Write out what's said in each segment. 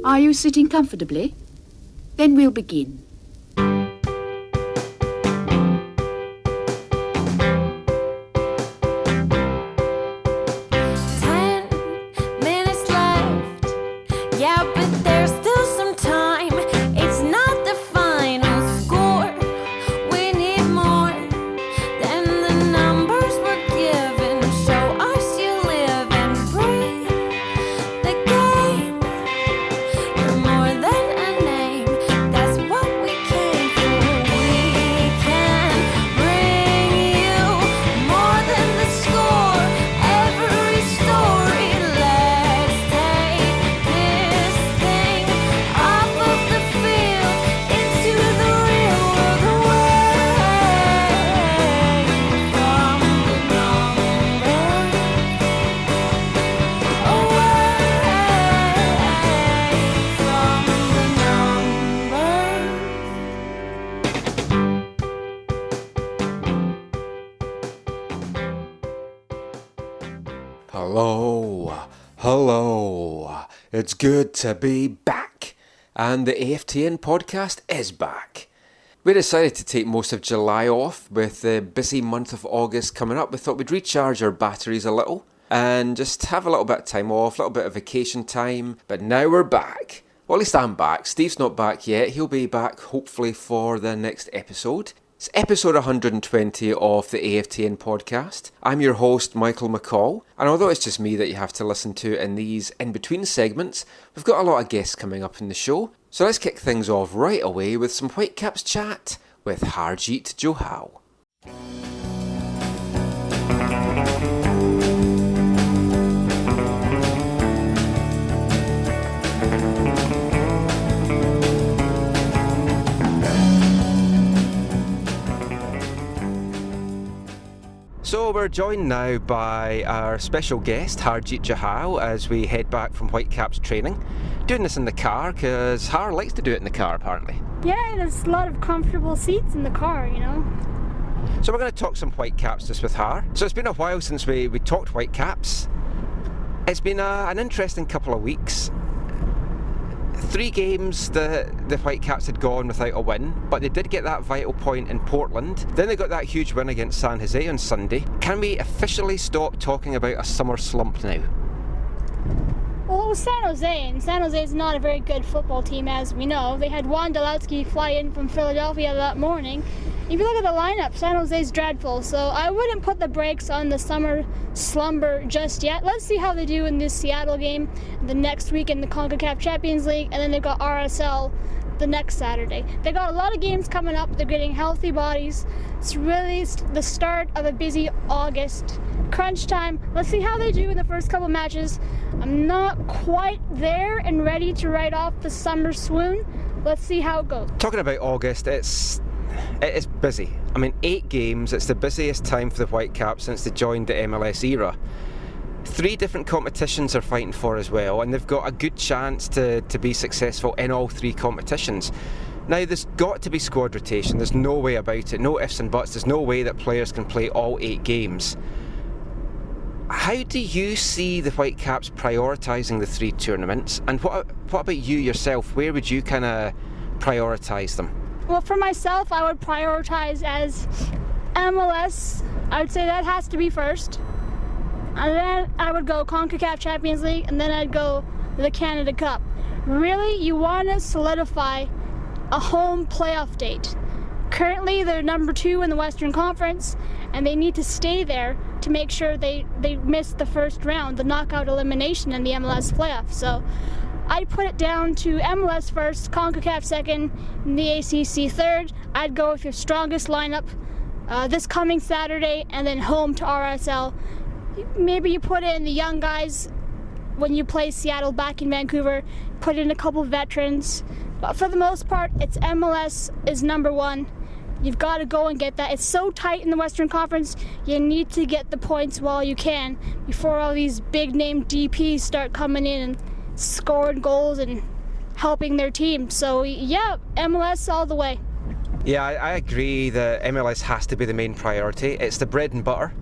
Are you sitting comfortably? Then we'll begin. Hello, it's good to be back, and the AFTN podcast is back. We decided to take most of July off with the busy month of August coming up. We thought we'd recharge our batteries a little and just have a little bit of time off, a little bit of vacation time, but now we're back. Well, at least I'm back. Steve's not back yet. He'll be back hopefully for the next episode. It's episode 120 of the AFTN podcast. I'm your host, Michael McCall, and although it's just me that you have to listen to in these in-between segments, we've got a lot of guests coming up in the show. So let's kick things off right away with some Whitecaps chat with Harjeet Johal. So we're joined now by our special guest, Harjeet Johal, as we head back from Whitecaps training. Doing this in the car, because Har likes to do it in the car, apparently. Yeah, there's a lot of comfortable seats in the car, you know. So we're going to talk some Whitecaps just with Har. So it's been a while since we talked Whitecaps. It's been an interesting couple of weeks. 3 games the Whitecaps had gone without a win, but they did get that vital point in Portland. Then they got that huge win against San Jose on Sunday. Can we officially stop talking about a summer slump now? Well, it was San Jose, and San Jose is not a very good football team, as we know. They had Wondolowski fly in from Philadelphia that morning. If you look at the lineup, San Jose's dreadful, so I wouldn't put the brakes on the summer slumber just yet. Let's see how they do in this Seattle game, the next week in the CONCACAF Champions League, and then they've got RSL the next Saturday. They got a lot of games coming up. They're getting healthy bodies. It's really the start of a busy August. Crunch time. Let's see how they do in the first couple matches. I'm not quite there and ready to write off the summer swoon. Let's see how it goes. Talking about August, it is busy. I mean, 8 games, it's the busiest time for the Whitecaps since they joined the MLS era. 3 different competitions they're fighting for as well, and they've got a good chance to be successful in all 3 competitions. Now, there's got to be squad rotation, there's no way about it, no ifs and buts, there's no way that players can play all 8 games. How do you see the Whitecaps prioritising the 3 tournaments, and what about you yourself? Where would you kind of prioritise them? Well, for myself, I would prioritise as MLS. I would say that has to be first. And then I would go CONCACAF Champions League, and then I'd go the Canada Cup. Really, you want to solidify a home playoff date. Currently, they're number 2 in the Western Conference, and they need to stay there to make sure they miss the first round, the knockout elimination in the MLS playoffs. So I'd put it down to MLS first, CONCACAF second, and the ACC third. I'd go with your strongest lineup this coming Saturday, and then home to RSL. Maybe you put in the young guys when you play Seattle back in Vancouver, put in a couple of veterans. But for the most part, it's MLS is number 1. You've got to go and get that. It's so tight in the Western Conference, you need to get the points while you can before all these big-name DPs start coming in and scoring goals and helping their team. So, yeah, MLS all the way. Yeah, I agree that MLS has to be the main priority. It's the bread and butter.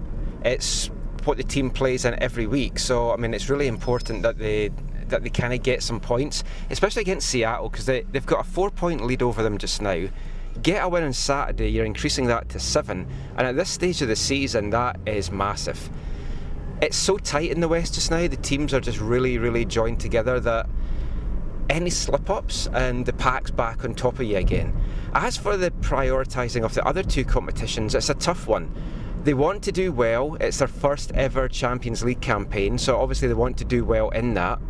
It's what the team plays in every week. So, I mean, it's really important that they that they kind of get some points, especially against Seattle, because they've got a 4-point lead over them just now. Get a win on Saturday, you're increasing that to 7, and at this stage of the season, that is massive. It's so tight in the West just now, the teams are just really, really joined together that any slip-ups and the pack's back on top of you again. As for the prioritising of the other two competitions, it's a tough one. They want to do well, it's their first ever Champions League campaign, so obviously they want to do well in that.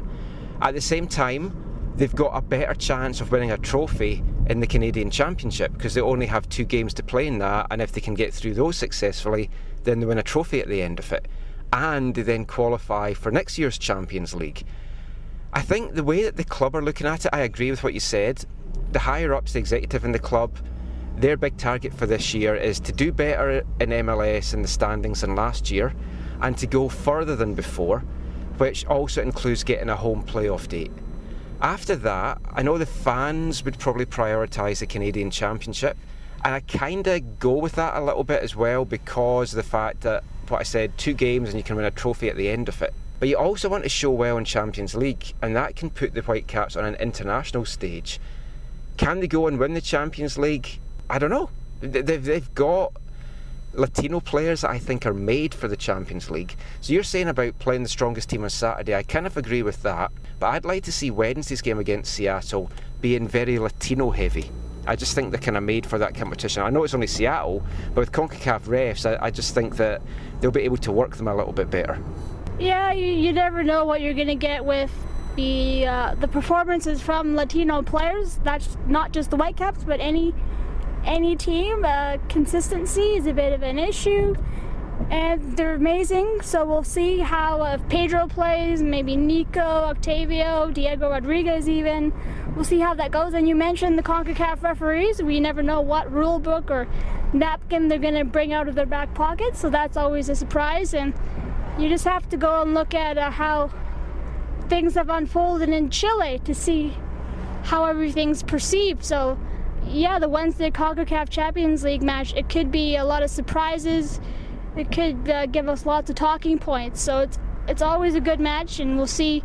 At the same time, they've got a better chance of winning a trophy in the Canadian Championship because they only have 2 games to play in that, and if they can get through those successfully, then they win a trophy at the end of it. And they then qualify for next year's Champions League. I think the way that the club are looking at it, I agree with what you said. The higher-ups, the executive in the club, their big target for this year is to do better in MLS in the standings than last year and to go further than before, which also includes getting a home playoff date. After that, I know the fans would probably prioritise the Canadian Championship, and I kind of go with that a little bit as well because of the fact that, what I said, 2 games and you can win a trophy at the end of it. But you also want to show well in Champions League, and that can put the Whitecaps on an international stage. Can they go and win the Champions League? I don't know. They've got Latino players that I think are made for the Champions League. So you're saying about playing the strongest team on Saturday, I kind of agree with that, but I'd like to see Wednesday's game against Seattle being very Latino heavy. I just think they're kind of made for that competition. I know it's only Seattle, but with CONCACAF refs, I just think that they'll be able to work them a little bit better. Yeah, you never know what you're going to get with the performances from Latino players. That's not just the Whitecaps, but any team. Consistency is a bit of an issue, and they're amazing. So we'll see how if Pedro plays, maybe Nico, Octavio, Diego Rodriguez even. We'll see how that goes. And you mentioned the CONCACAF referees. We never know what rule book or napkin they're going to bring out of their back pocket, so that's always a surprise. And you just have to go and look at how things have unfolded in Chile to see how everything's perceived. So yeah, the Wednesday CONCACAF Champions League match, it could be a lot of surprises. It could give us lots of talking points. So it's always a good match, and we'll see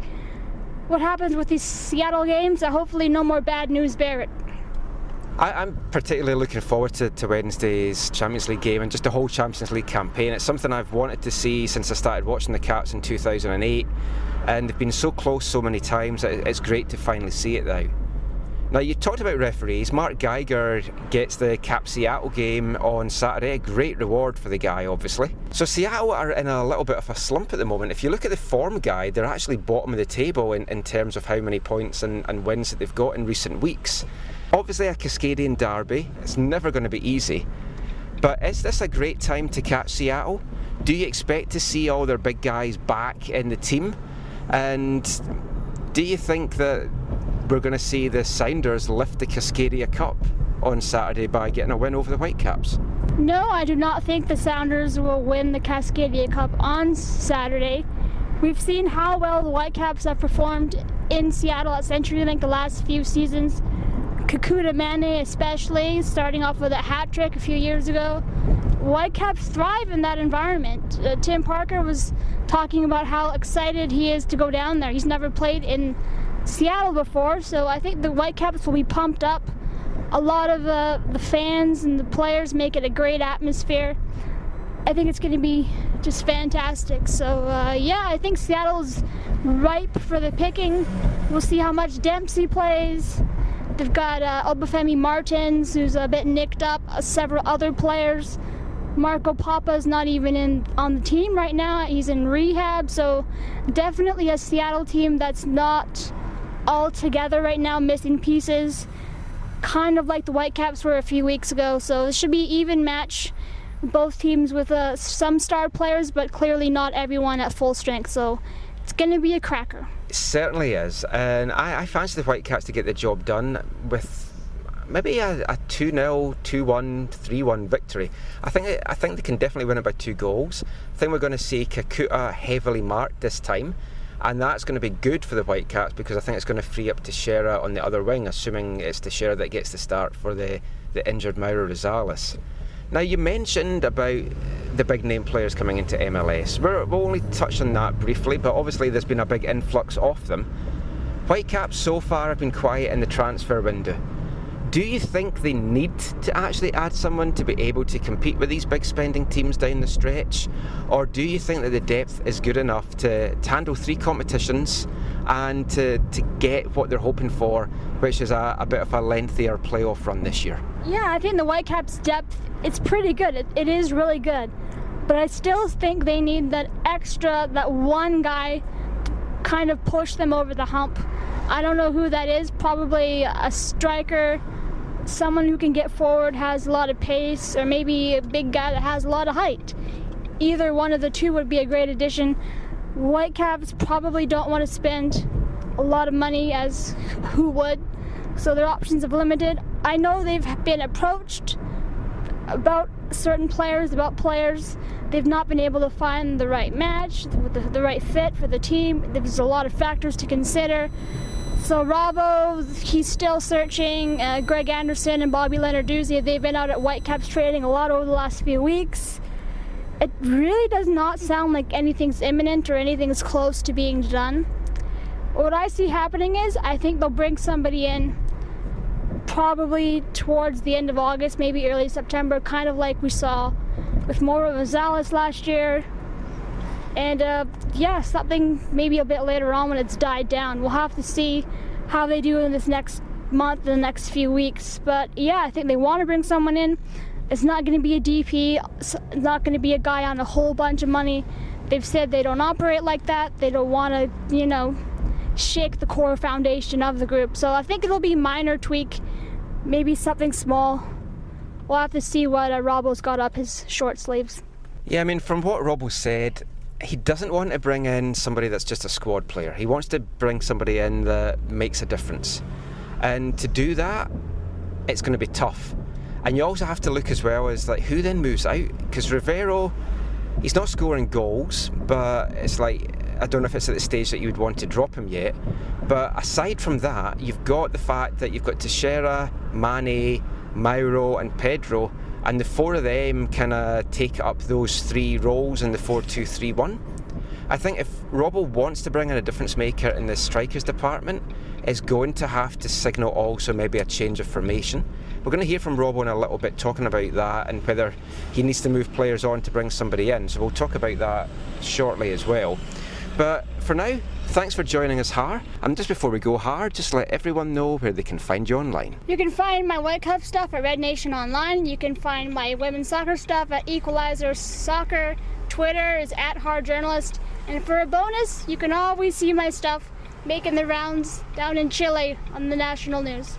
what happens with these Seattle games. Hopefully no more bad news bear it. I'm particularly looking forward to Wednesday's Champions League game and just the whole Champions League campaign. It's something I've wanted to see since I started watching the Caps in 2008, and they've been so close so many times. It's great to finally see it now. Now, you talked about referees. Mark Geiger gets the Cap Seattle game on Saturday. A great reward for the guy, obviously. So Seattle are in a little bit of a slump at the moment. If you look at the form guide, they're actually bottom of the table in terms of how many points and wins that they've got in recent weeks. Obviously a Cascadian derby. It's never going to be easy. But is this a great time to catch Seattle? Do you expect to see all their big guys back in the team? And do you think that we're going to see the Sounders lift the Cascadia Cup on Saturday by getting a win over the Whitecaps? No, I do not think the Sounders will win the Cascadia Cup on Saturday. We've seen how well the Whitecaps have performed in Seattle at CenturyLink the last few seasons. Kakuta Mane especially, starting off with a hat-trick a few years ago. Whitecaps thrive in that environment. Tim Parker was talking about how excited he is to go down there. He's never played in Seattle before, so I think the Whitecaps will be pumped up. A lot of the fans and the players make it a great atmosphere. I think it's going to be just fantastic. So yeah, I think Seattle's ripe for the picking. We'll see how much Dempsey plays. They've got Obafemi Martins, who's a bit nicked up, several other players. Marco Papa's not even on the team right now. He's in rehab, so definitely a Seattle team that's not all together right now, missing pieces, kind of like the Whitecaps were a few weeks ago. So this should be an even match. Both teams with some star players, but clearly not everyone at full strength. So it's going to be a cracker. It certainly is, and I fancy the Whitecaps to get the job done with maybe a 2-0, 2-1, 3-1 victory. I think they can definitely win it by 2 goals. I think we're going to see Kakuta heavily marked this time, and that's going to be good for the Whitecaps because I think it's going to free up Teixeira on the other wing, assuming it's Teixeira that gets the start for the injured Mauro Rosales. Now, you mentioned about the big name players coming into MLS. We'll only touch on that briefly, but obviously there's been a big influx of them. Whitecaps so far have been quiet in the transfer window. Do you think they need to actually add someone to be able to compete with these big spending teams down the stretch? Or do you think that the depth is good enough to handle 3 competitions and to get what they're hoping for, which is a bit of a lengthier playoff run this year? Yeah, I think the Whitecaps' depth, it's pretty good. It is really good. But I still think they need that one guy to kind of push them over the hump. I don't know who that is. Probably a striker, someone who can get forward, has a lot of pace, or maybe a big guy that has a lot of height. Either one of the two would be a great addition. Whitecaps probably don't want to spend a lot of money, as who would, so their options are limited. I know they've been approached about certain players, They've not been able to find the right match, the right fit for the team. There's a lot of factors to consider. So Robbo, he's still searching. Greg Anderson and Bobby Leonarduzzi, they've been out at Whitecaps trading a lot over the last few weeks. It really does not sound like anything's imminent or anything's close to being done. What I see happening is, I think they'll bring somebody in probably towards the end of August, maybe early September, kind of like we saw with Mauro Rosales last year. And something maybe a bit later on when it's died down. We'll have to see how they do in this next month, the next few weeks. But yeah, I think they want to bring someone in. It's not going to be a DP. It's not going to be a guy on a whole bunch of money. They've said they don't operate like that. They don't want to, shake the core foundation of the group. So I think it'll be minor tweak, maybe something small. We'll have to see what Robbo's got up his short sleeves. Yeah, I mean, from what Robbo said, he doesn't want to bring in somebody that's just a squad player. He wants to bring somebody in that makes a difference. And to do that, it's going to be tough. And you also have to look as well as who then moves out. Because Rivero, he's not scoring goals, but it's I don't know if it's at the stage that you would want to drop him yet. But aside from that, you've got the fact that you've got Teixeira, Mane, Mauro and Pedro, and the 4 of them kind of take up those 3 roles in the 4-2-3-1. I think if Robbo wants to bring in a difference maker in the strikers department, it's going to have to signal also maybe a change of formation. We're going to hear from Robbo in a little bit talking about that and whether he needs to move players on to bring somebody in, so we'll talk about that shortly as well. But for now, thanks for joining us, Har. And just before we go, Har, just let everyone know where they can find you online. You can find my Whitecaps stuff at Red Nation Online. You can find my women's soccer stuff at Equalizer Soccer. Twitter is @HarJournalist. And for a bonus, you can always see my stuff making the rounds down in Chile on the national news.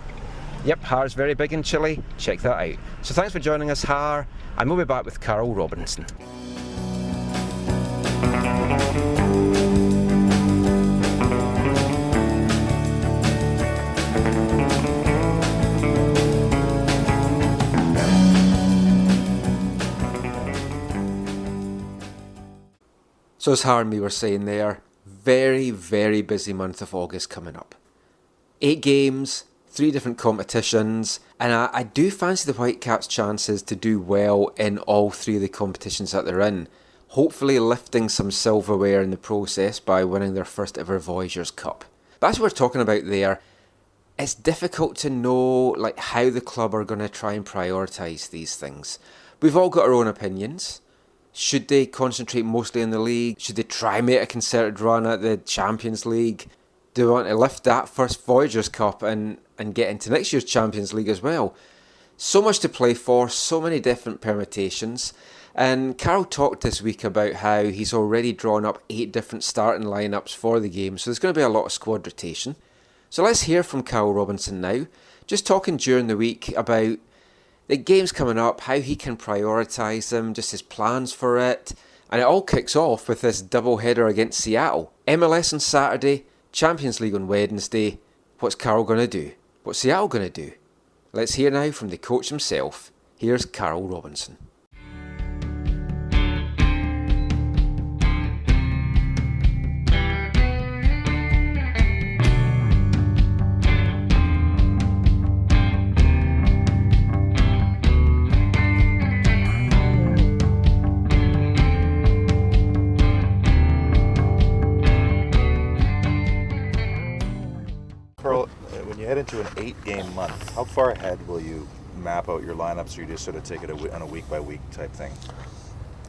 Yep, Har's very big in Chile. Check that out. So thanks for joining us, Har. And we'll be back with Carol Robinson. So as Har and me were saying there, very, very busy month of August coming up. 8 games, 3 different competitions, and I do fancy the Whitecaps' chances to do well in all 3 of the competitions that they're in, hopefully lifting some silverware in the process by winning their first ever Voyageurs Cup. But as we're talking about there, it's difficult to know how the club are going to try and prioritise these things. We've all got our own opinions. Should they concentrate mostly on the league? Should they try and make a concerted run at the Champions League? Do they want to lift that first Voyageurs Cup and get into next year's Champions League as well? So much to play for, so many different permutations. And Carol talked this week about how he's already drawn up 8 different starting lineups for the game, so there's going to be a lot of squad rotation. So let's hear from Carol Robinson now, just talking during the week about the games coming up, how he can prioritise them, just his plans for it. And it all kicks off with this double header against Seattle. MLS on Saturday, Champions League on Wednesday. What's Carol going to do? What's Seattle going to do? Let's hear now from the coach himself. Here's Carol Robinson. Carl, when you head into an 8-game month, how far ahead will you map out your lineups, or you just sort of take it on a week-by-week type thing?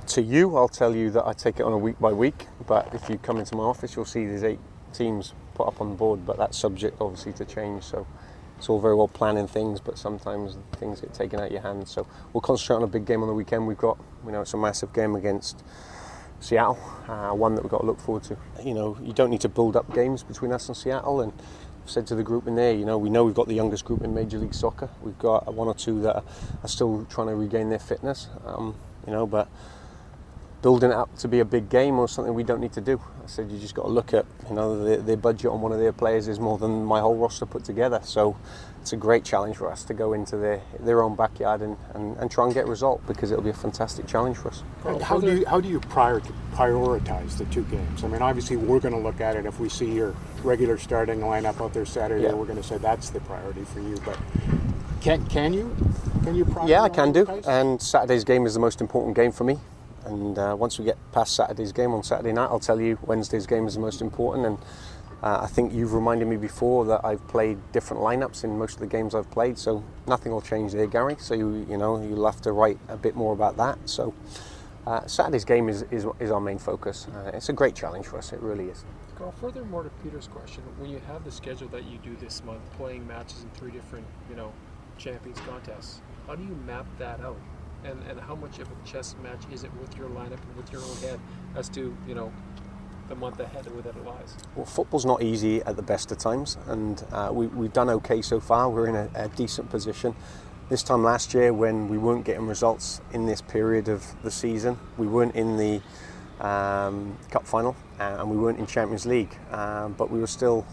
To you, I'll tell you that I take it on a week-by-week, but if you come into my office, you'll see there's 8 teams put up on the board, but that's subject, obviously, to change. So it's all very well planning things, but sometimes things get taken out of your hands. So we'll concentrate on a big game on the weekend. We know it's a massive game against Seattle, one that we've got to look forward to. You don't need to build up games between us and Seattle, and I've said to the group in there, we know we've got the youngest group in Major League Soccer. We've got 1 or 2 that are still trying to regain their fitness, but building it up to be a big game or something we don't need to do. I said you just got to look at, their budget on one of their players is more than my whole roster put together. So it's a great challenge for us to go into their own backyard and try and get a result, because it'll be a fantastic challenge for us. And how do you prioritize the 2 games? I mean, obviously we're going to look at it if we see your regular starting lineup out there Saturday. Yeah. We're going to say that's the priority for you. But can you prioritize? Yeah, I can do. And Saturday's game is the most important game for me. And once we get past Saturday's game on Saturday night, I'll tell you Wednesday's game is the most important. And I think you've reminded me before that I've played different lineups in most of the games I've played, so nothing will change there, Gary. So you'll have to write a bit more about that. So Saturday's game is our main focus. It's a great challenge for us. It really is. Carl, furthermore to Peter's question, when you have the schedule that you do this month, playing matches in 3 different Champions contests, how do you map that out? And how much of a chess match is it with your lineup and with your own head as to, the month ahead where that lies? Well, football's not easy at the best of times, and we've done okay so far. We're in a decent position. This time last year, when we weren't getting results in this period of the season, we weren't in the Cup final and we weren't in Champions League, but we were still,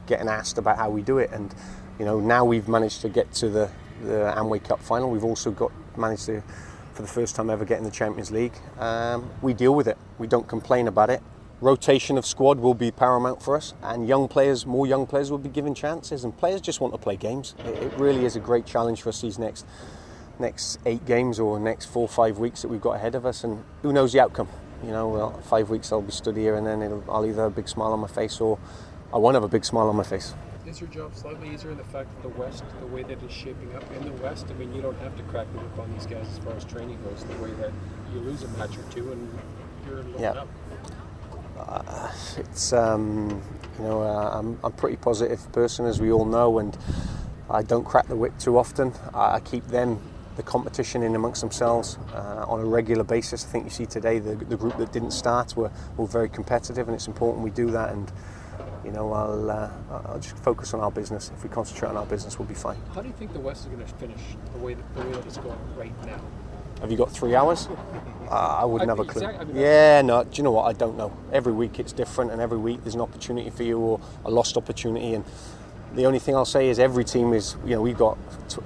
getting asked about how we do it. And, now we've managed to get to the Amway Cup final. We've also managed to, for the first time ever, get in the Champions League. We deal with it. We don't complain about it. Rotation of squad will be paramount for us, and more young players will be given chances, and players just want to play games. It really is a great challenge for us these next 8 games or next 4 or 5 weeks that we've got ahead of us, and who knows the outcome. 5 weeks I'll be stood here, and then I'll either have a big smile on my face or I won't have a big smile on my face. Is your job slightly easier in the fact that the West, the way that it's shaping up in the West? I mean, you don't have to crack the whip on these guys as far as training goes, the way that you lose a match or 2 and you're loaded up. I'm a pretty positive person, as we all know, and I don't crack the whip too often. I keep the competition in amongst themselves on a regular basis. I think you see today the group that didn't start were very competitive, and it's important we do that. And I'll just focus on our business. If we concentrate on our business, we'll be fine. How do you think the West is going to finish the way that it's going right now? Have you got 3 hours? I wouldn't have a clue. Exactly. No, do you know what? I don't know. Every week it's different, and every week there's an opportunity for you or a lost opportunity. And the only thing I'll say is every team is, we've got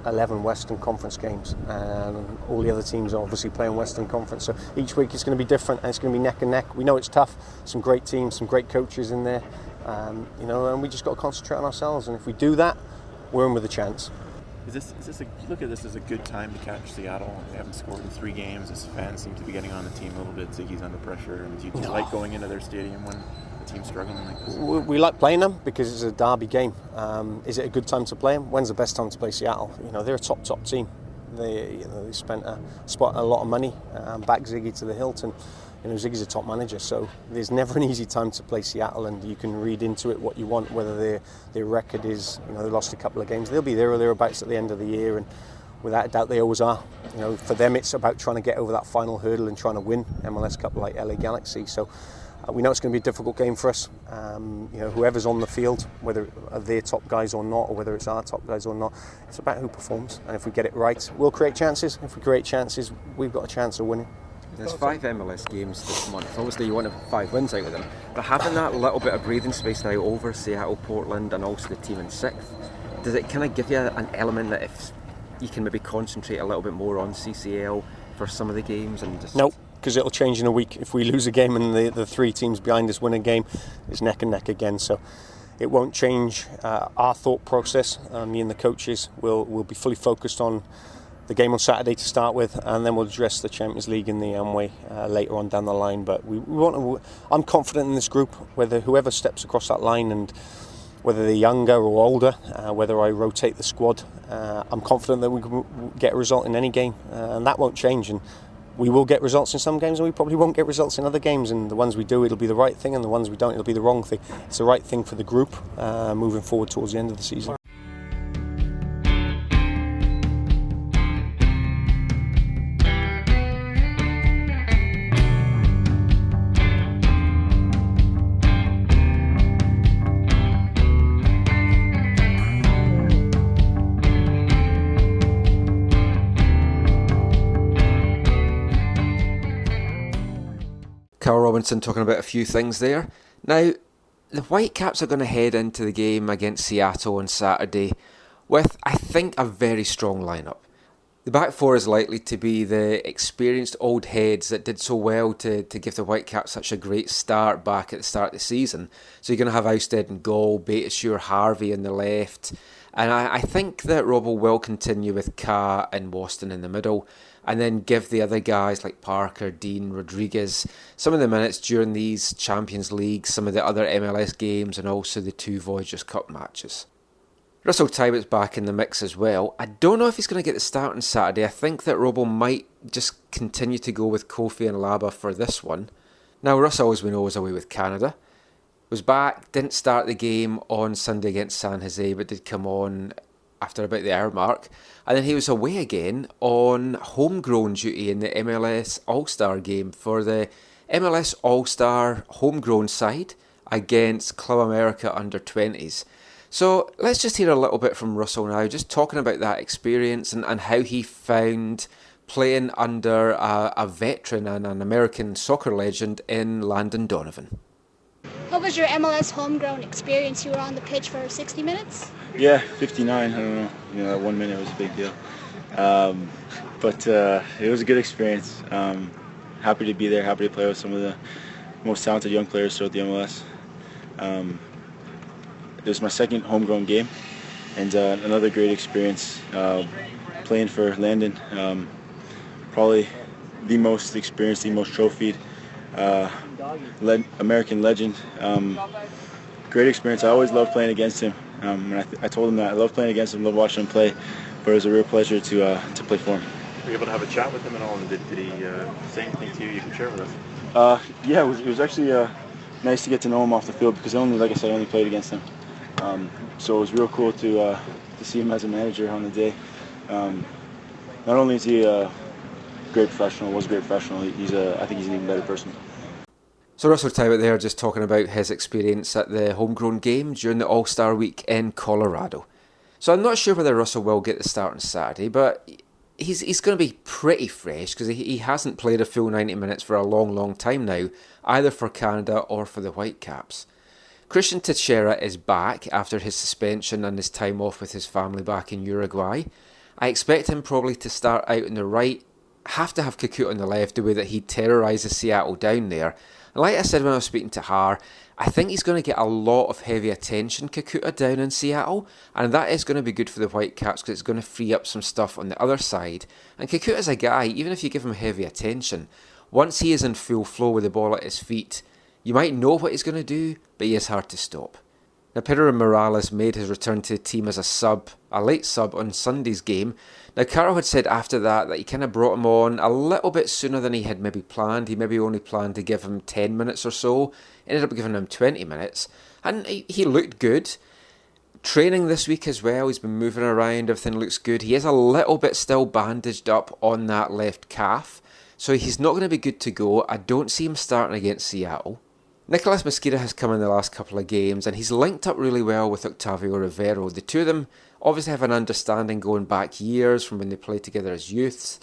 11 Western Conference games, and all the other teams are obviously playing Western Conference. So each week it's going to be different, and it's going to be neck and neck. We know it's tough. Some great teams, some great coaches in there, and we just got to concentrate on ourselves. And if we do that, we're in with a chance. Look at this as a good time to catch Seattle. They haven't scored in 3 games. His fans seem to be getting on the team a little bit. Ziggy's under pressure. And do you like going into their stadium when the team's struggling like this? We like playing them because it's a derby game. Is it a good time to play them? When's the best time to play Seattle? They're a top team. They spent a lot of money, back Ziggy to the hilt, and Ziggy's a top manager, so there's never an easy time to play Seattle, and you can read into it what you want, whether their record is, they lost a couple of games. They'll be there or thereabouts at the end of the year, and without a doubt they always are. For them it's about trying to get over that final hurdle and trying to win MLS Cup like LA Galaxy. So we know it's going to be a difficult game for us. Whoever's on the field, whether they're top guys or not, or whether it's our top guys or not, it's about who performs. And if we get it right, we'll create chances. If we create chances, we've got a chance of winning. There's 5 MLS games this month. Obviously you want to have 5 wins out of them, but having that little bit of breathing space now over Seattle, Portland, and also the team in 6th, does it kind of give you an element that if you can maybe concentrate a little bit more on CCL for some of the games? And just... No, because it'll change in a week. If we lose a game and the 3 teams behind us win a game, it's neck and neck again. So it won't change our thought process. Me and the coaches will be fully focused on the game on Saturday to start with, and then we'll address the Champions League and the Amway later on down the line. But we want to. I'm confident in this group. Whether whoever steps across that line and whether they're younger or older, whether I rotate the squad, I'm confident that we can get a result in any game, and that won't change. And we will get results in some games, and we probably won't get results in other games. And the ones we do, it'll be the right thing, and the ones we don't, it'll be the wrong thing. It's the right thing for the group moving forward towards the end of the season. Carl Robinson talking about a few things there. Now, the Whitecaps are going to head into the game against Seattle on Saturday with, I think, a very strong lineup. The back four is likely to be the experienced old heads that did so well to give the Whitecaps such a great start back at the start of the season. So you're going to have Ousted in goal, Baitashour, Harvey on the left. And I think that Robbo will continue with Ka and Waston in the middle, and then give the other guys like Parker, Dean, Rodriguez some of the minutes during these Champions League, some of the other MLS games, and also the 2 Voyagers Cup matches. Russell Teibert's back in the mix as well. I don't know if he's going to get the start on Saturday. I think that Robbo might just continue to go with Kofi and Laba for this one. Now, Russell, as we know, was away with Canada. Was back, didn't start the game on Sunday against San Jose, but did come on after about the hour mark. And then he was away again on homegrown duty in the MLS All-Star game for the MLS All-Star homegrown side against Club America under-20s. So let's just hear a little bit from Russell now, just talking about that experience and how he found playing under a veteran and an American soccer legend in Landon Donovan. What was your MLS homegrown experience? You were on the pitch for 60 minutes? Yeah, 59. I don't know. That 1 minute was a big deal. But it was a good experience. Happy to be there. Happy to play with some of the most talented young players throughout the MLS. It was my second homegrown game, and another great experience playing for Landon. Probably the most experienced, the most trophied American legend. Great experience. I always loved playing against him. And I told him that I love playing against him, love watching him play, but it was a real pleasure to play for him. Were you able to have a chat with him at all? And did he say anything to you can share with us? Yeah, it was actually nice to get to know him off the field because like I said, I only played against him. So it was real cool to see him as a manager on the day. Not only is he a great professional, I think he's an even better person. So Russell Teibert there just talking about his experience at the homegrown game during the All-Star Week in Colorado. So I'm not sure whether Russell will get the start on Saturday, but he's going to be pretty fresh because he hasn't played a full 90 minutes for a long time now, either for Canada or for the Whitecaps. Christian Teixeira is back after his suspension and his time off with his family back in Uruguay. I expect him probably to start out on the right, have to have Kikuta on the left, the way that he terrorises Seattle down there. And like I said when I was speaking to Har, I think he's going to get a lot of heavy attention, Kikuta, down in Seattle, and that is going to be good for the Whitecaps because it's going to free up some stuff on the other side. And Kikuta's a guy, even if you give him heavy attention, once he is in full flow with the ball at his feet, you might know what he's going to do, but he is hard to stop. Now, Pedro Morales made his return to the team as a late sub on Sunday's game. Now, Carroll had said after that he kind of brought him on a little bit sooner than he had maybe planned. He maybe only planned to give him 10 minutes or so. Ended up giving him 20 minutes. And he looked good. Training this week as well, he's been moving around, everything looks good. He is a little bit still bandaged up on that left calf, so he's not going to be good to go. I don't see him starting against Seattle. Nicolas Mosquera has come in the last couple of games and he's linked up really well with Octavio Rivero. The two of them obviously have an understanding going back years from when they played together as youths,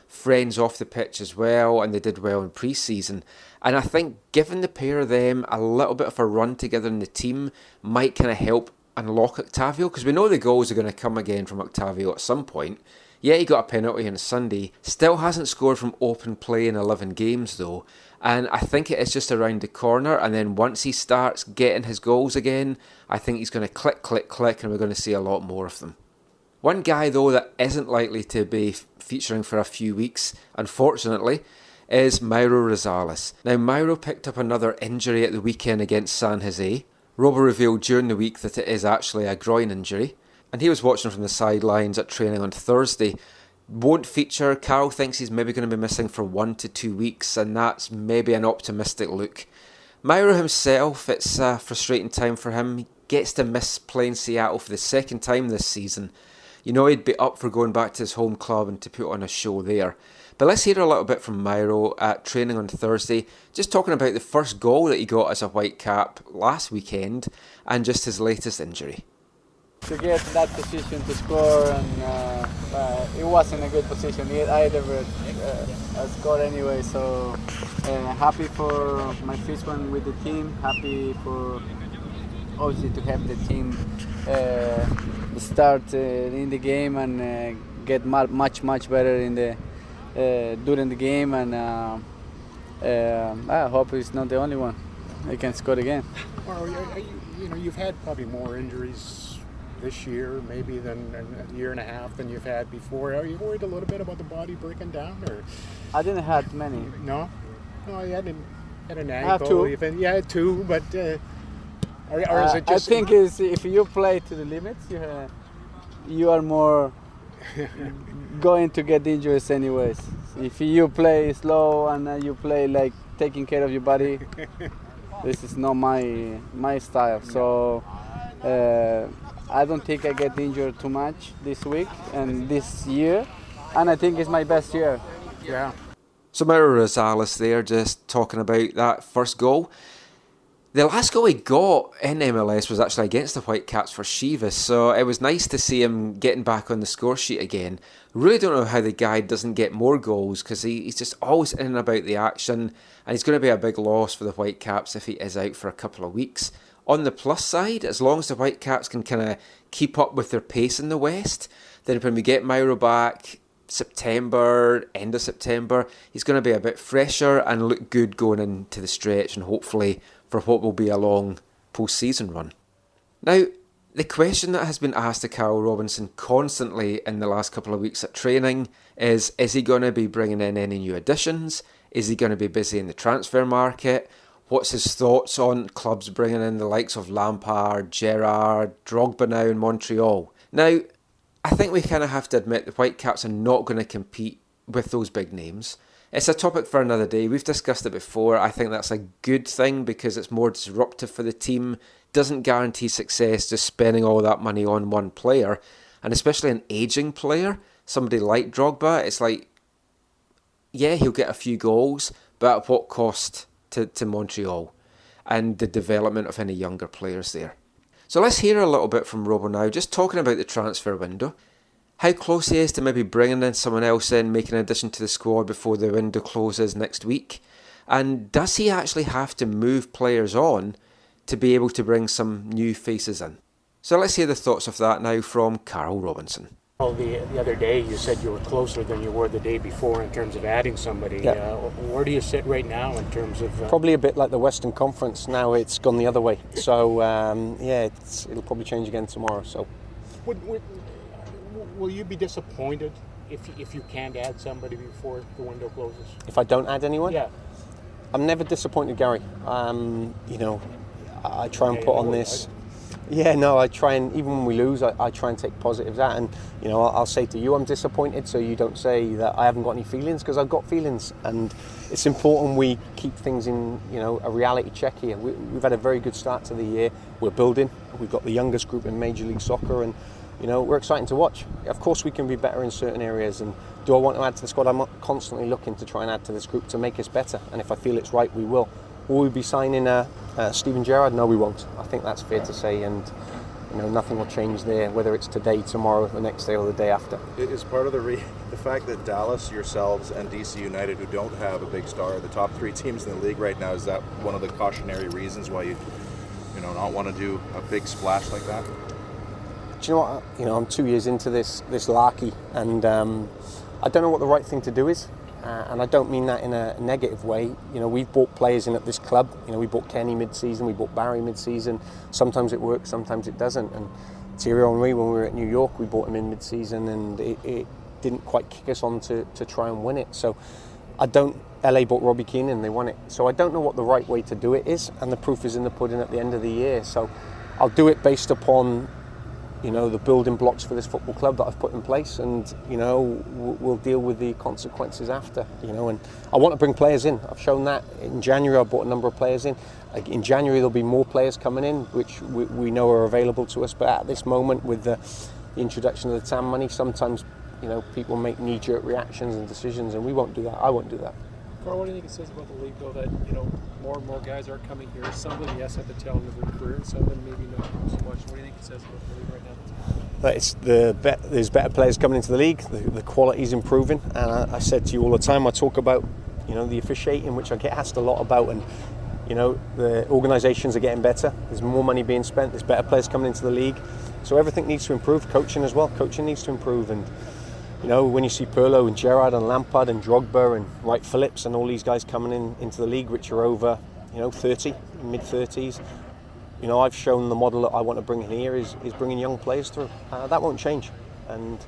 friends off the pitch as well, and they did well in pre-season. And I think giving the pair of them a little bit of a run together in the team might kind of help unlock Octavio, because we know the goals are going to come again from Octavio at some point. Yeah, he got a penalty on Sunday, still hasn't scored from open play in 11 games though, and I think it is just around the corner, and then once he starts getting his goals again, I think he's going to click, and we're going to see a lot more of them. One guy though that isn't likely to be featuring for a few weeks, unfortunately, is Mauro Rosales. Now, Mauro picked up another injury at the weekend against San Jose. Robo revealed during the week that it is actually a groin injury, and he was watching from the sidelines at training on Thursday. Won't feature. Carroll thinks he's maybe going to be missing for 1 to 2 weeks, and that's maybe an optimistic look. Mauro himself, it's a frustrating time for him. He gets to miss playing Seattle for the second time this season. You know he'd be up for going back to his home club and to put on a show there. But let's hear a little bit from Mauro at training on Thursday, just talking about the first goal that he got as a Whitecap last weekend and just his latest injury. To get that position to score, and it wasn't a good position either, but I scored anyway, so happy for my first one with the team, happy for obviously to have the team start in the game and get much better in the during the game, and I hope it's not the only one. I can score again. Well, you've had probably more injuries this year, maybe than a year and a half than you've had before. Are you worried a little bit about the body breaking down, or? I didn't have many. No, you had an ankle. I have two. You had two, but or is it just? I think is if you play to the limits, you are more going to get injuries anyways. If you play slow and you play like taking care of your body, this is not my style. So I don't think I get injured too much this week and this year, and I think it's my best year. Yeah. So Mauro Rosales there, just talking about that first goal. The last goal he got in MLS was actually against the Whitecaps for Chivas, so it was nice to see him getting back on the score sheet again. Really don't know how the guy doesn't get more goals, because he's just always in and about the action, and he's going to be a big loss for the Whitecaps if he is out for a couple of weeks. On the plus side, as long as the Whitecaps can kind of keep up with their pace in the West, then when we get Mauro back September, end of September, he's going to be a bit fresher and look good going into the stretch, and hopefully for what will be a long post-season run. Now, the question that has been asked to Carl Robinson constantly in the last couple of weeks at training is he going to be bringing in any new additions? Is he going to be busy in the transfer market? What's his thoughts on clubs bringing in the likes of Lampard, Gerrard, Drogba now in Montreal? Now, I think we kind of have to admit the Whitecaps are not going to compete with those big names. It's a topic for another day. We've discussed it before. I think that's a good thing because it's more disruptive for the team. Doesn't guarantee success just spending all that money on one player. And especially an ageing player, somebody like Drogba, it's like, yeah, he'll get a few goals, but at what cost to Montreal and the development of any younger players there? So let's hear a little bit from Robo now, just talking about the transfer window. How close he is to maybe bringing in someone else in, making an addition to the squad before the window closes next week. And does he actually have to move players on to be able to bring some new faces in? So let's hear the thoughts of that now from Carl Robinson. Well, the other day you said you were closer than you were the day before in terms of adding somebody. Yeah. Where do you sit right now in terms of... Probably a bit like the Western Conference. Now it's gone the other way. So, it'll probably change again tomorrow. So, Will you be disappointed if you can't add somebody before the window closes? If I don't add anyone? Yeah. I'm never disappointed, Gary. I try and put on this... I try and, even when we lose, I try and take positives out. And, I'll say to you, I'm disappointed, so you don't say that I haven't got any feelings, because I've got feelings. And it's important we keep things in, a reality check here. We've had a very good start to the year. We're building. We've got the youngest group in Major League Soccer, and, we're exciting to watch. Of course, we can be better in certain areas. And do I want to add to the squad? I'm constantly looking to try and add to this group to make us better. And if I feel it's right, we will. Will we be signing Steven Gerrard? No, we won't. I think that's fair to say, and nothing will change there, whether it's today, tomorrow, the next day, or the day after. It is part of the fact that Dallas, yourselves, and DC United, who don't have a big star, are the top three teams in the league right now. Is that one of the cautionary reasons why you not want to do a big splash like that? Do you know what? I'm 2 years into this larky, and I don't know what the right thing to do is. And I don't mean that in a negative way. We've bought players in at this club. We bought Kenny mid-season, we bought Barry mid-season. Sometimes it works, sometimes it doesn't. And Thierry Henry, when we were at New York, we bought him in mid-season, and it didn't quite kick us on to try and win it. So LA bought Robbie Keane and they won it. So I don't know what the right way to do it is, and the proof is in the pudding at the end of the year. So I'll do it based upon, the building blocks for this football club that I've put in place, and, we'll deal with the consequences after, and I want to bring players in. I've shown that. In January I brought a number of players in. In January there'll be more players coming in, which we know are available to us, but at this moment with the introduction of the TAM money, sometimes, people make knee-jerk reactions and decisions, and we won't do that. I won't do that. Carl, what do you think it says about the league, though, that more and more guys are coming here? Some of them, yes, at the tail end of their career, and some of them maybe not so much. What do you think it says about the league right now? There's better players coming into the league. The quality's improving, and I said to you all the time, I talk about the officiating, which I get asked a lot about, and the organisations are getting better. There's more money being spent. There's better players coming into the league, so everything needs to improve. Coaching as well. Coaching needs to improve, and when you see Pirlo and Gerrard and Lampard and Drogba and Wright Phillips and all these guys coming into the league, which are over 30, mid-30s, I've shown the model that I want to bring in here is bringing young players through. That won't change, and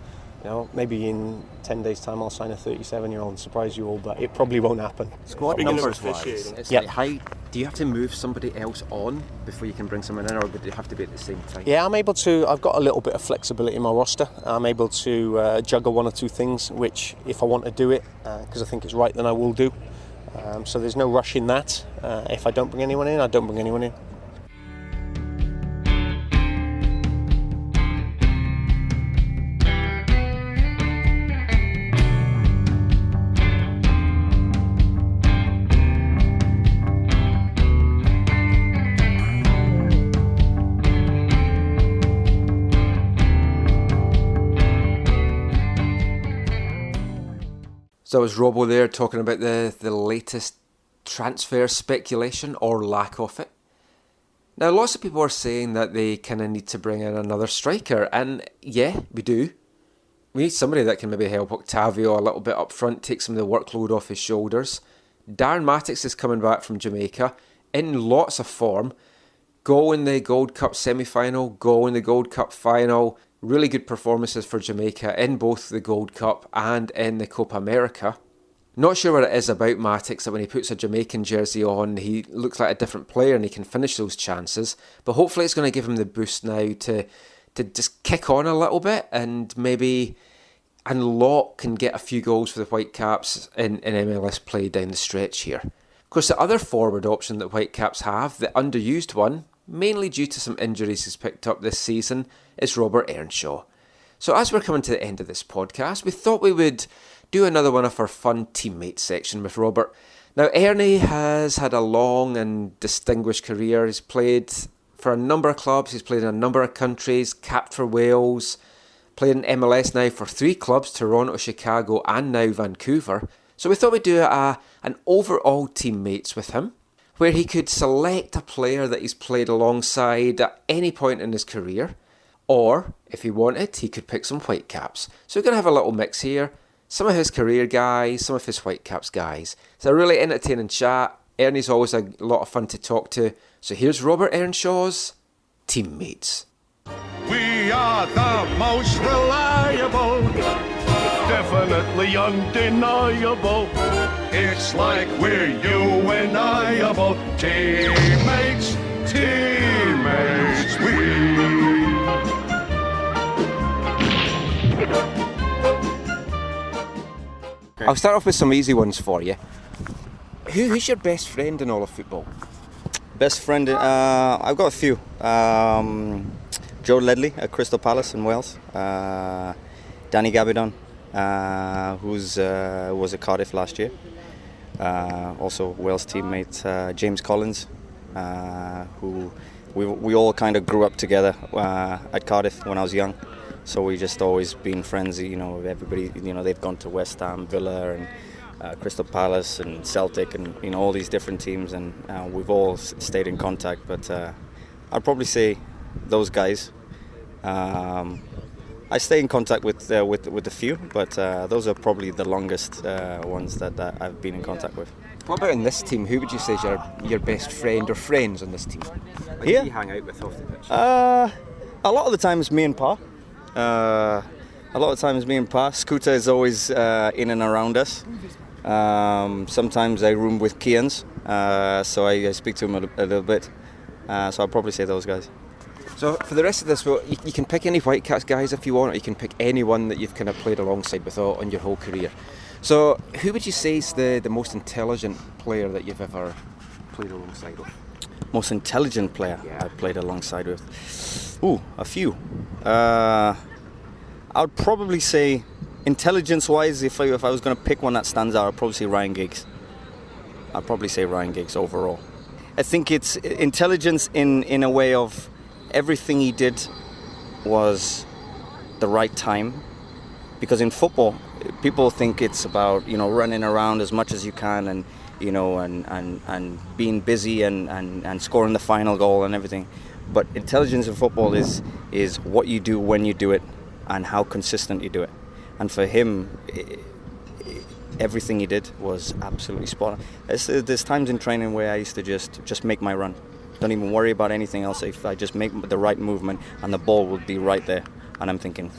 maybe in 10 days' time I'll sign a 37-year-old and surprise you all, but it probably won't happen. Squad numbers wise, it's like, how do you have to move somebody else on before you can bring someone in, or would it have to be at the same time? Yeah, I've got a little bit of flexibility in my roster. I'm able to juggle one or two things, which if I want to do it, because I think it's right, then I will do. So there's no rush in that. If I don't bring anyone in, I don't bring anyone in. So was Robbo there talking about the latest transfer speculation or lack of it. Now lots of people are saying that they kind of need to bring in another striker, and yeah, we do. We need somebody that can maybe help Octavio a little bit up front, take some of the workload off his shoulders. Darren Mattix is coming back from Jamaica in lots of form. Goal in the Gold Cup semi-final, goal in the Gold Cup final. Really good performances for Jamaica in both the Gold Cup and in the Copa America. Not sure what it is about Mattix that when he puts a Jamaican jersey on, he looks like a different player and he can finish those chances. But hopefully it's going to give him the boost now to just kick on a little bit and maybe unlock and get a few goals for the Whitecaps in MLS play down the stretch here. Of course, the other forward option that Whitecaps have, the underused one, mainly due to some injuries he's picked up this season, is Robert Earnshaw. So as we're coming to the end of this podcast, we thought we would do another one of our fun teammates section with Robert. Now, Ernie has had a long and distinguished career. He's played for a number of clubs, he's played in a number of countries, capped for Wales, played in MLS now for 3 clubs, Toronto, Chicago and now Vancouver. So we thought we'd do an overall teammates with him, where he could select a player that he's played alongside at any point in his career, or, if he wanted, he could pick some Whitecaps. So we're going to have a little mix here, some of his career guys, some of his Whitecaps guys. It's a really entertaining chat. Ernie's always a lot of fun to talk to. So here's Robert Earnshaw's teammates. We are the most reliable, definitely undeniable. It's like we're you-and-I-able. Teammates, teammates, I'll start off with some easy ones for you. Who's your best friend in all of football? Best friend, I've got a few. Joe Ledley at Crystal Palace in Wales. Danny Gabidon, who was at Cardiff last year. Also Wales teammate James Collins, who we all kind of grew up together at Cardiff when I was young. So we just always been friends. Everybody. They've gone to West Ham, Villa, and Crystal Palace, and Celtic, and all these different teams, and we've all stayed in contact. But I'd probably say those guys. I stay in contact with a few, but those are probably the longest ones that I've been in contact with. What about in this team? Who would you say is your best friend or friends on this team? Who do you hang out with off the pitch? A lot of the time it's me and Pa. Scooter is always in and around us. Sometimes I room with Kians, so I speak to him a little bit. So I'll probably say those guys. So for the rest of this, well, you can pick any Whitecaps guys if you want, or you can pick anyone that you've kind of played alongside with on your whole career. So who would you say is the most intelligent player that you've ever played alongside with? Most intelligent player I've played alongside with? Ooh, a few. I'd probably say, intelligence-wise, if I was going to pick one that stands out, I'd probably say Ryan Giggs. I'd probably say Ryan Giggs overall. I think it's intelligence in a way of everything he did was the right time. Because in football, people think it's about, running around as much as you can and, and being busy and scoring the final goal and everything. But intelligence in football is what you do when you do it and how consistent you do it. And for him, everything he did was absolutely spot on. There's times in training where I used to just make my run. Don't even worry about anything else. If I just make the right movement and the ball will be right there. And I'm thinking,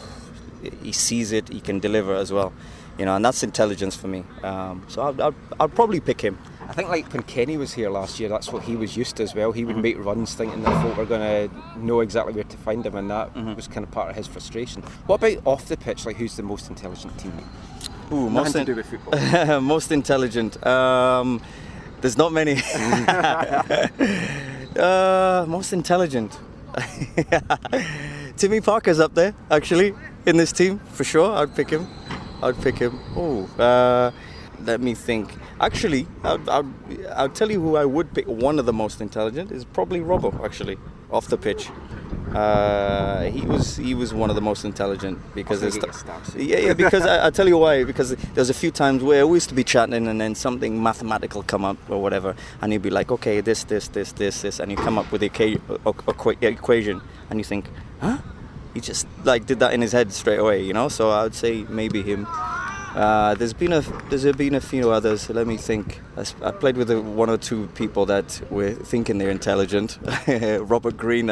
he sees it, he can deliver as well. And that's intelligence for me. So I'll probably pick him. I think like when Kenny was here last year, that's what he was used to as well. He would make runs thinking that folk were going to know exactly where to find him, and that was kind of part of his frustration. What about off the pitch? Like, who's the most intelligent teammate? Ooh, Nothing to do with football. Most intelligent. There's not many. Most intelligent. Timmy Parker's up there, actually, in this team, for sure. I'd pick him. Oh, let me think. Actually, I'll tell you who I would pick. One of the most intelligent is probably Robbo, actually, off the pitch. He was one of the most intelligent because because I'll tell you why. Because there's a few times where we used to be chatting and then something mathematical come up or whatever, and he'd be like, okay, this, and you come up with the equation, and you think, huh? He just did that in his head straight away, So I would say maybe him. There's been a few others. Let me think. I played with one or two people that were thinking they're intelligent. Robert Green,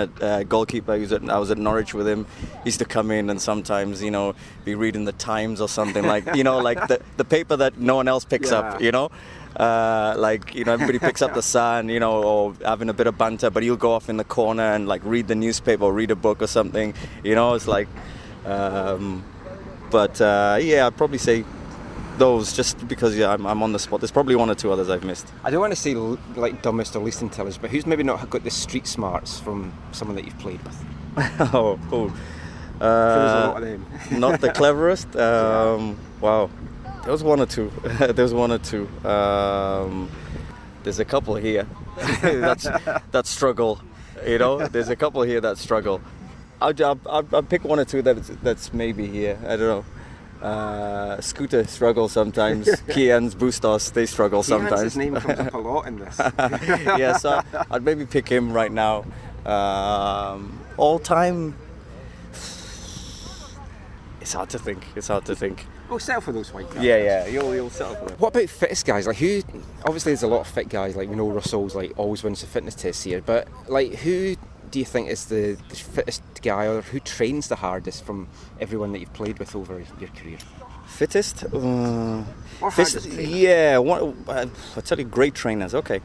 goalkeeper. I was at Norwich with him. He used to come in and sometimes, be reading the Times or something like the paper that no one else picks up. Everybody picks up the Sun, or having a bit of banter, but he'll go off in the corner and read the newspaper or read a book or something. It's like. I'd probably say those just because I'm on the spot. There's probably one or two others I've missed. I don't want to say dumbest or least intelligent, but who's maybe not got the street smarts from someone that you've played with? There's a lot of them. Not the cleverest. Wow, there was one or two. There's a couple here that struggle. There's a couple here that struggle. I'll pick one or two that's maybe here. I don't know. Scooter struggles sometimes. Kians, Bustos, they struggle sometimes. His name comes up a lot in this. Yeah, so I'd maybe pick him right now. All time. It's hard to think. We'll settle for those white guys. Yeah. You'll settle for them. What about fittest guys? Who? Obviously, there's a lot of fit guys. We know Russell's always wins the fitness test here. But who do you think is the fittest guy, or who trains the hardest from everyone that you've played with over your career? Fittest? Or hardest trainer? Yeah, I'll tell you, great trainers. Okay,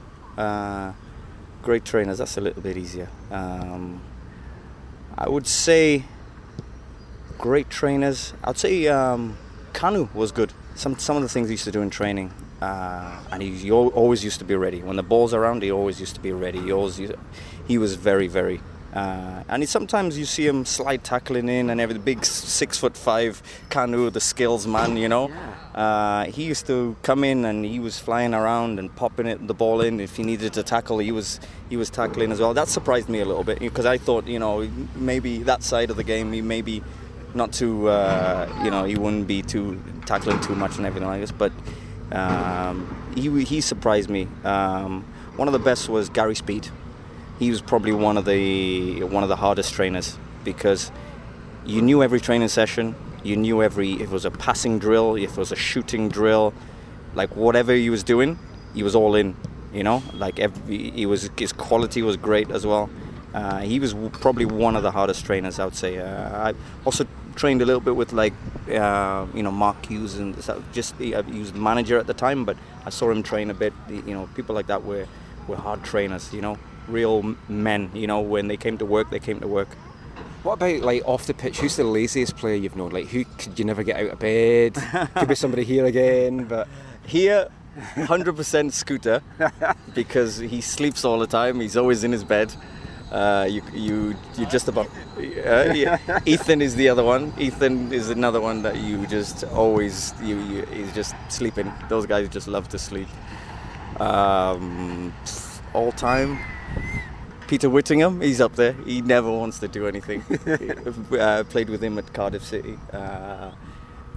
great trainers. That's a little bit easier. I would say great trainers. I'd say Kanu was good. Some of the things he used to do in training, and he always used to be ready. When the ball's around, he always used to be ready. He was very, very... and sometimes you see him slide tackling in and every big 6'5" Kanu, the skills man, Yeah. He used to come in and he was flying around and popping the ball in. If he needed to tackle, he was tackling as well. That surprised me a little bit because I thought, maybe that side of the game, he maybe not too, he wouldn't be too tackling too much and everything like this. But he surprised me. One of the best was Gary Speed. He was probably one of the hardest trainers because you knew every training session. You knew if it was a passing drill, if it was a shooting drill, whatever he was doing, he was all in. His quality was great as well. He was probably one of the hardest trainers, I would say. I also trained a little bit with like Mark Hughes and just he was the manager at the time, but I saw him train a bit. People like that were hard trainers. Real men. When they came to work, they came to work. What about like off the pitch? Who's the laziest player you've known? Like who could you never get out of bed? Could be somebody here again, but here 100% Scooter because he sleeps all the time. He's always in his bed. You just about. Ethan is the other one. Ethan is another one that you just always he's just sleeping. Those guys just love to sleep. All time. Peter Whittingham, he's up there. He never wants to do anything. Played with him at Cardiff City.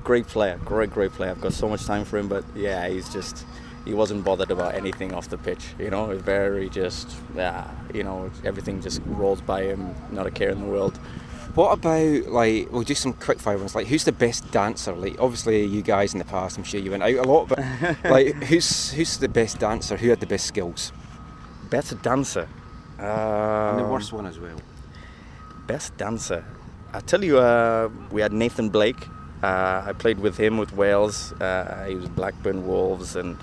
Great player, great player. I've got so much time for him, but yeah, he wasn't bothered about anything off the pitch. It's very just, everything just rolls by him, not a care in the world. What about, like, we'll do some quick fire ones, like, who's the best dancer? Like, obviously, you guys in the past, I'm sure you went out a lot, but, like, who's the best dancer? Who had the best skills? Best dancer? And the worst one as well. Best dancer? I tell you, we had Nathan Blake. I played with him with Wales. He was Blackburn Wolves, and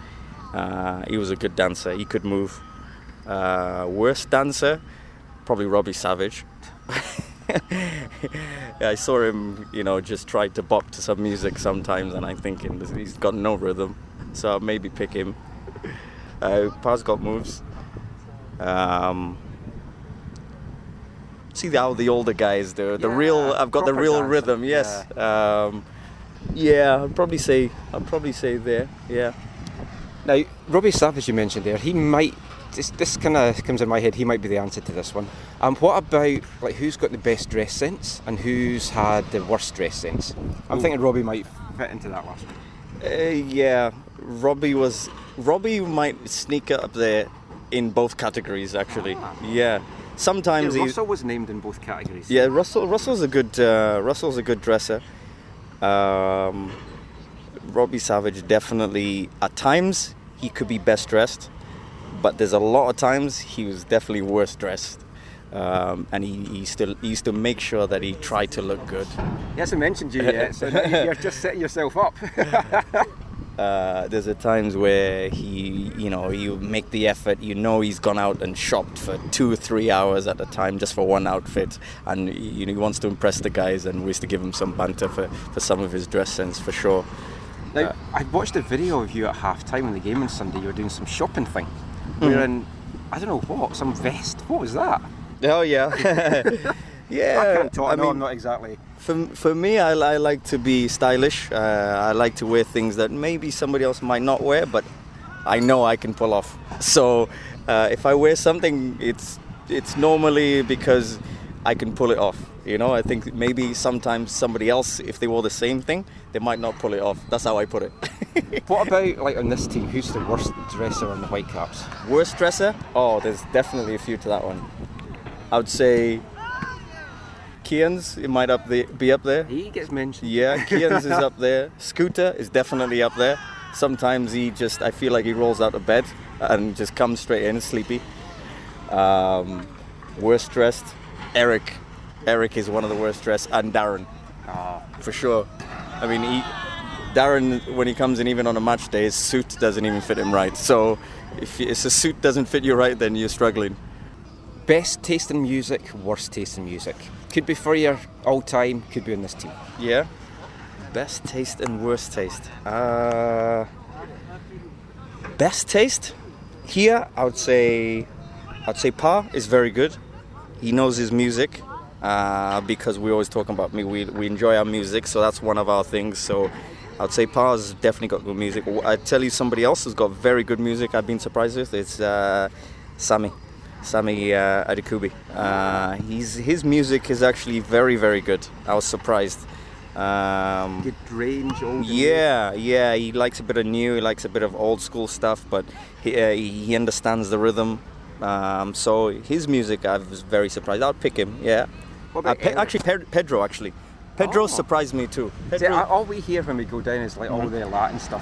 he was a good dancer. He could move. Worst dancer? Probably Robbie Savage. I saw him, just try to bop to some music sometimes, and I'm thinking he's got no rhythm, so I'll maybe pick him. Paz got moves. See how the older guys do. I've got the real dancer. Rhythm. Yes. I'd probably say there. Yeah. Now, Robbie Savage, you mentioned there. He might. This kind of comes in my head. He might be the answer to this one. What about like who's got the best dress sense and who's had the worst dress sense? I'm thinking Robbie might fit into that last one. Yeah, Robbie might sneak up there in both categories actually. Yeah. Sometimes Russell was named in both categories. Yeah, Russell's a good dresser. Robbie Savage definitely at times he could be best dressed, but there's a lot of times he was definitely worst dressed. And he used to make sure that he tried to look good. He hasn't mentioned you yet, so you're just setting yourself up. There's times where you make the effort. He's gone out and shopped for 2 or 3 hours at a time just for one outfit, and he wants to impress the guys, and we used to give him some banter for some of his dress sense for sure. Now, I watched a video of you at half-time in the game on Sunday. You were doing some shopping thing. Wearing, I don't know what, some vest. What was that? Oh yeah. Yeah. I can't talk. I'm not exactly. For me, I like to be stylish. I like to wear things that maybe somebody else might not wear, but I know I can pull off. So if I wear something, it's normally because I can pull it off. I think maybe sometimes somebody else, if they wore the same thing, they might not pull it off. That's how I put it. What about, like, on this team, who's the worst dresser on the Whitecaps? Worst dresser? Oh, there's definitely a few to that one. I would say Kian's, it might be up there. He gets mentioned. Yeah, Kian's is up there. Scooter is definitely up there. Sometimes I feel like he rolls out of bed and just comes straight in, sleepy. Worst dressed, Eric. Eric is one of the worst dressed, and Darren. For sure. I mean, Darren, when he comes in, even on a match day, his suit doesn't even fit him right. So if a suit doesn't fit you right, then you're struggling. Best taste in music, worst taste in music. Could be for your all time, could be on this team. Yeah. Best taste and worst taste. Best taste? Here, I'd say Pa is very good. He knows his music. Because we always talk about we enjoy our music, so that's one of our things. So I'd say Pa's definitely got good music. I tell you, somebody else has got very good music I've been surprised with. It's Sami Adekubi. His music is actually very, very good. I was surprised. Good range, old. Yeah. He likes a bit of new. He likes a bit of old school stuff, but he understands the rhythm. So his music, I was very surprised. I'll pick him. Yeah. Pedro. Pedro surprised me too. See, all we hear when we go down is like all the Latin stuff.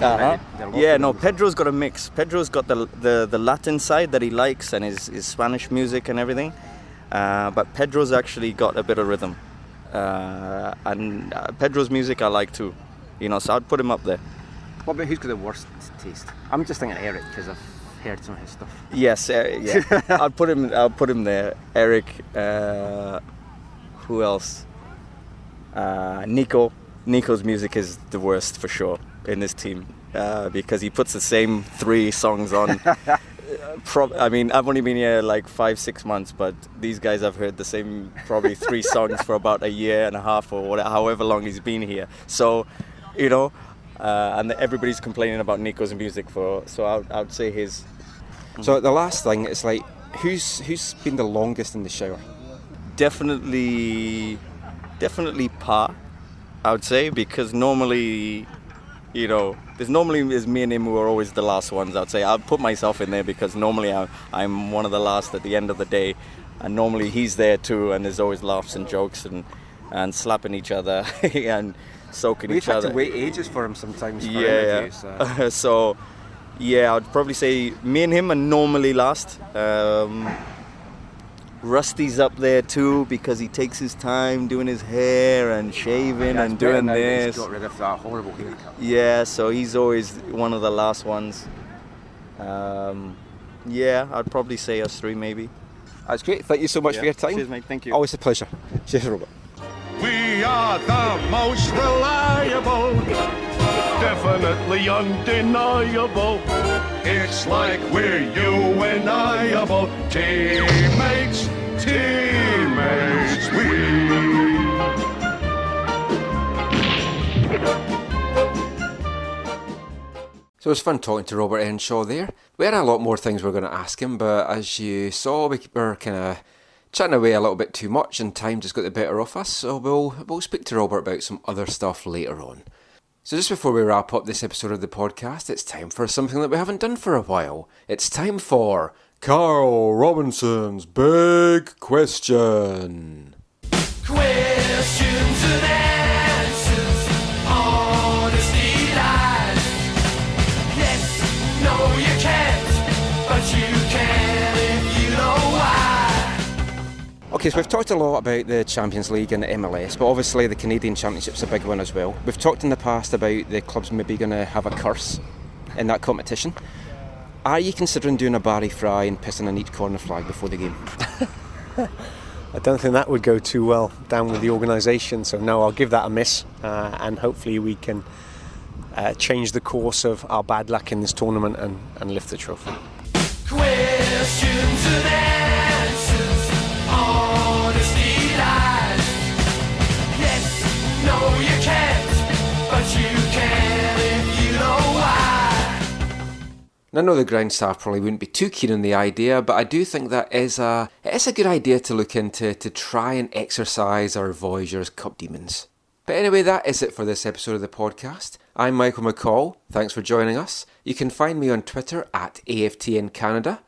Pedro's got a mix. Pedro's got the Latin side that he likes and his Spanish music and everything. But Pedro's actually got a bit of rhythm. And Pedro's music I like too. So I'd put him up there. What about who's got the worst taste? I'm just thinking Eric because I've heard some of his stuff. Yes, yeah. I'll put him there. Eric. Who else? Nico. Nico's music is the worst for sure in this team because he puts the same 3 songs on. I've only been here like 5-6 months, but these guys have heard the same probably 3 songs for about a year and a half or whatever, however long he's been here. So, and everybody's complaining about Nico's music so I would say his. So the last thing is like, who's been the longest in the shower? Definitely Pa, I would say, because normally, there's me and him who are always the last ones. I'd say I'll put myself in there because normally I'm one of the last at the end of the day, and normally he's there too, and there's always laughs and jokes and slapping each other and soaking each other. We've had to wait ages for him sometimes for interviews. So yeah, I'd probably say me and him are normally last. Rusty's up there too because he takes his time doing his hair and shaving and doing this. He's got rid of that horrible haircut. Yeah, so he's always one of the last ones. I'd probably say us 3 maybe. That's great. Thank you so much for your time. Cheers, mate. Thank you. Always a pleasure. Cheers, Robert. We are the most reliable, definitely undeniable. It's like we're uniable. Teammates, So it was fun talking to Robert Earnshaw there. We had a lot more things we were going to ask him, but as you saw, we were kind of chatting away a little bit too much and time just got the better of us, so we'll speak to Robert about some other stuff later on. So just before we wrap up this episode of the podcast, it's time for something that we haven't done for a while. It's time for Carl Robinson's Big Question. Questions and answers, honesty lies. Yes, no you can't, but you can if you know why. Okay, so we've talked a lot about the Champions League and the MLS, but obviously the Canadian Championship's a big one as well. We've talked in the past about the clubs maybe going to have a curse in that competition. Are you considering doing a Barry Fry and pissing on each corner flag before the game? I don't think that would go too well down with the organisation, so no, I'll give that a miss, and hopefully we can change the course of our bad luck in this tournament and lift the trophy. Questions and answers, honesty lies. Yes, no you can't, but you can if you know why. I know the ground staff probably wouldn't be too keen on the idea, but I do think that it is a good idea to look into to try and exercise our Voyageurs Cup demons. But anyway, that is it for this episode of the podcast. I'm Michael McCall. Thanks for joining us. You can find me on Twitter at AFTN Canada.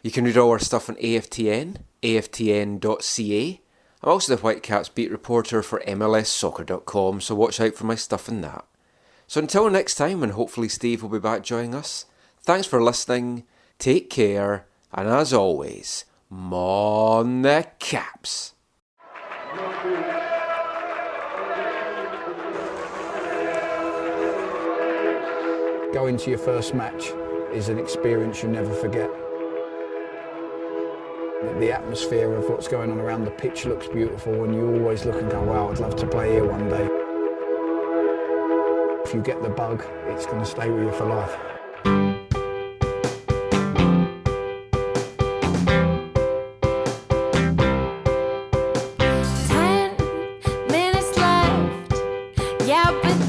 You can read all our stuff on AFTN, aftn.ca. I'm also the Whitecaps beat reporter for MLSsoccer.com, so watch out for my stuff in that. So until next time, and hopefully Steve will be back joining us, thanks for listening, take care, and as always, mon the Caps. Going to your first match is an experience you never forget. The atmosphere of what's going on around the pitch looks beautiful, and you always look and go, wow, I'd love to play here one day. If you get the bug, it's going to stay with you for life. 10 minutes left, yeah, but